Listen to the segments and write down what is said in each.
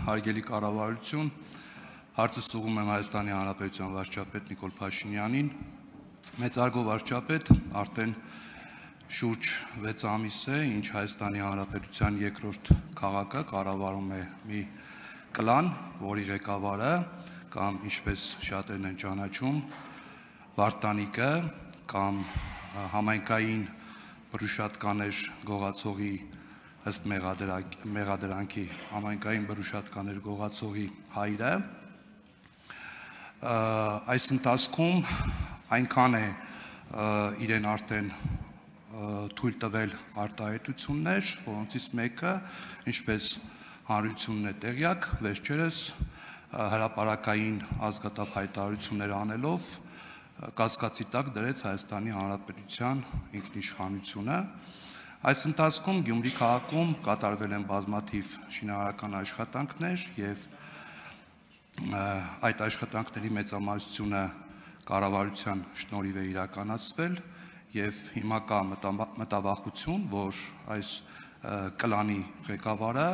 Հարգելի կառավարություն, հարցս ուղղում եմ Հայաստանի Հանրապետության վարչապետ Նիկոլ Փաշինյանին։ Մեծարգո վարչապետ, արդեն շուրջ 6 ամիս է, ինչ Հայաստանի Հանրապետության երկրորդ քաղաքը կառավարում է մի կլան, որի ղեկավարը կամ ինչպես շատերն են ճանաչում, Վարդանիկը կամ համայնքային բռնուշատկաներ գողացողի ըստ մեղադրանքի համայնքային բռնուշատկաներ գողացողի հայրը, այս ընթացքում այնքան է իրեն արդեն թույլ տվել արտահայտություններ, որոնցից մեկը, ինչպես հանրությունն է տեղյակ, վերջերս հրապարակային ազգատափ հայտարարություններ անելով կասկածի տակ դրեց Հայաստանի Հանրապետության ինքնիշխանությունը։ Այս ընթացքում Գյումրի քաղաքում կատարվել են բազմաթիվ շինարարական աշխատանքներ եւ այդ աշխատանքների մեծամասնությունը կառավարության շնորհիվ է իրականացվել եւ հիմա կա մտավախություն, որ այս կլանի ղեկավարը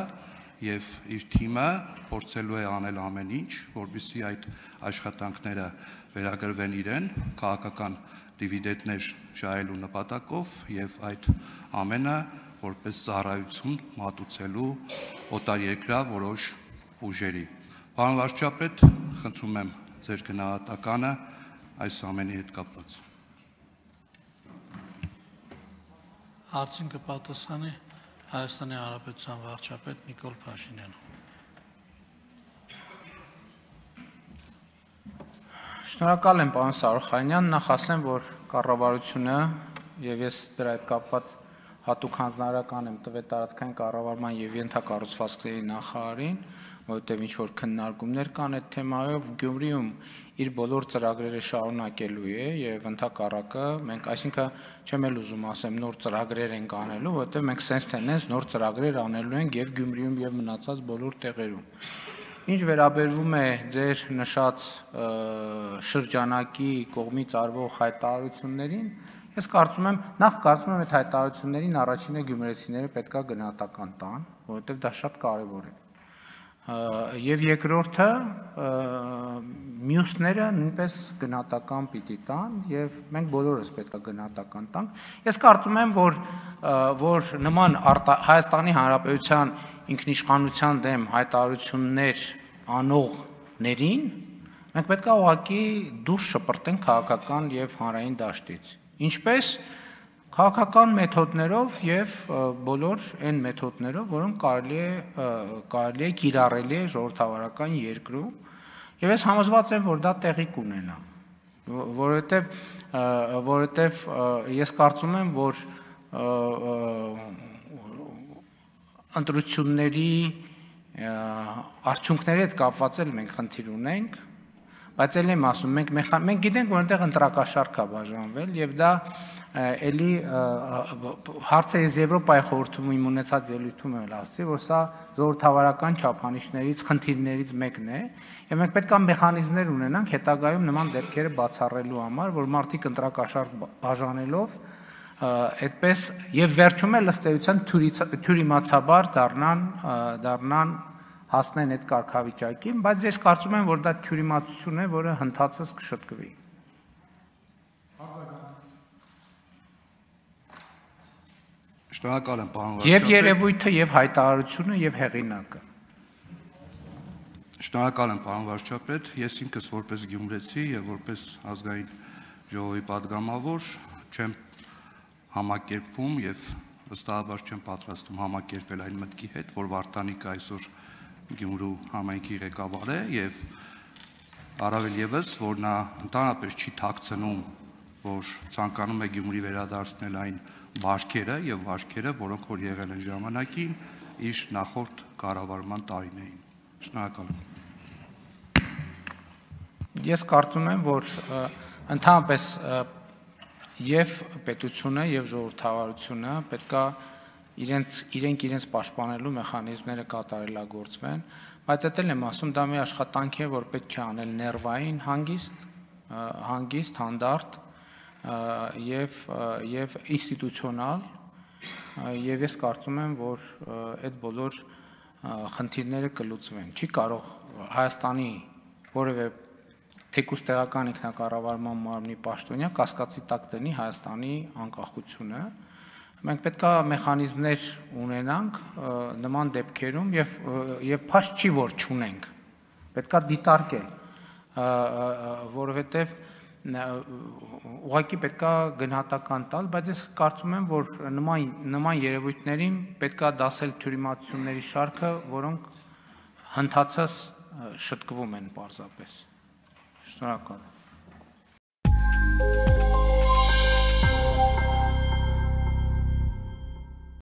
եւ իր թիմը փորձելու է անել ամեն ինչ, որպեսզի այդ աշխատանքները վերագրվեն իրեն քաղաքական դիվիդենտներ շահելու նպատակով եւ այդ ամենը որպես ծառայություն մատուցելու օտարերկրյա որոշ ուժերի։ Պարոն վարչապետ, խնդրում եմ ձեր գնահատականը այս ամենի հետ կապված։ Հարցին կպատասխանի Հայաստանի Հանրապետության վարչապետ Նիկոլ Փաշինյանը։ Շնորհակալ եմ, պարոն Սարոխյանյան, նախ ասեմ, որ կառավարությունը եւ ես դրա հետ կապված հատուկ հանձնարարական եմ տվել տարածքային կառավարման եւ ենթակառուցվածքների նախարարին, որովհետեւ ինչ որ քննարկումներ կան այդ թեմայով, Գյումրիում իր բոլոր ծրագրերը շարունակելու է եւ ընդհակառակը մենք, այսինքն չեմ էլ ուզում ասեմ նոր ծրագրեր ենք անելու, որովհետեւ մենք sense tendency նոր ծրագրեր անելու ենք եւ Գյումրիում եւ մնացած բոլոր տեղերում։ Ինչ վերաբերվում է ձեր նշած շրջանակի կողմից արվող հայտարարություններին, ես կարծում եմ, նախ կարծում եմ այդ հայտարարություններին առաջինը գյումրեցիները պետքա գնահատական տան, որովհետև դա շատ կարևոր է։ Եվ երկրորդը մյուսները նույնպես գնահատական պիտի տան եւ մենք բոլորս պետք է գնահատական տանք։ Ես կարծում եմ, որ նման Հայաստանի Հանրապետության ինքնիշխանության դեմ հայտարարություններ անողներին մենք պետք է ուղղակի դուրս շպրտենք քաղաքական եւ հանրային դաշտից։ Ինչպես քաղաքական մեթոդներով եւ բոլոր այն մեթոդներով, որոնք կարելի է կիրառելի է ժողովրդավարական երկրում, եւ ես համոզված եմ, որ դա տեղի կունենա, որովհետեւ ես կարծում եմ, որ ընտրությունների արդյունքների հետ կապված էլ մենք խնդիր ունենք, բայց էլ եմ ասում, մենք գիտենք, որ այնտեղ ընտրակաշառք է բաժանվել եւ դա էլի հարցը ես Եվրոպայի խորհրդում իմ ունեցած ելույթում եմ ասացի, որ սա ժողովրդավարական չափանիշներից, խնդիրներից մեկն է, եւ մենք պետք է մեխանիզմներ ունենանք հետագայում նման դեպքերը բացառելու համար, որ մարդիկ ընտրակաշառք բաժանելով այդպես եւ վերջում էլ ըստ էության թյուրիմացաբար դառնան հասնեն այդ կարգավիճակին, բայց ես կարծում եմ, որ դա թյուրիմացություն է, որը հնդածս կշտկվի։ Շնորհակալ եմ, պարոն վարչապետ։ Եվ երևույթը, եւ հայտարարությունը, եւ հեղինակը։ Շնորհակալ եմ, պարոն վարչապետ։ Ես ինքս որպես գյումրեցի եւ որպես ազգային ժողովի падգամավոր չեմ համակերպվում եւ վստահաբար չեմ պատրաստվում համակերպվել այն մտքի հետ, որ Վարդանիկը այսօր Գյումրու համայնքի ղեկավար է եւ առավել եւս, որ նա ընդհանրապես չի թաքցնում, որ ցանկանում է Գյումրի վերադարձնել այն վարքերը եւ վարքերը, որոնք որ եղել են ժամանակին իր նախորդ կառավարման տարիներին։ Շնորհակալ եմ։ Ես կարծում եմ, որ ընդհանրապես եւ պետությունը եւ ժողովրդավարությունը պետքա իրենք պաշտպանելու մեխանիզմները կատարելագործվեն, բայց դա էլ եմ ասում, դա մի աշխատանք է, որ պետք է անել ներվային, հանգիստ, հանդարտ եւ ինստիտուցիոնալ, եւ ես կարծում եմ, որ այդ բոլոր խնդիրները կլուծվեն։ Չի կարող Հայաստանի որևէ թեկուզ տեղական ինքնակառավարման մարմնի պաշտոնյա կասկածի տակ դնի Հայաստանի անկախությունը։ Մենք պետք է մեխանիզմներ ունենանք նման դեպքերում եւ փաստ չի որ չունենք։ Պետք է դիտարկել, որովհետեւ ուղղակի պետք է գնահատական տալ, բայց ես կարծում եմ, որ նման երևույթներին պետք է դասել թյուրիմացությունների շարքը, որոնք հնդածս շտկվում են պարզապես։ Շնորհակալ եմ։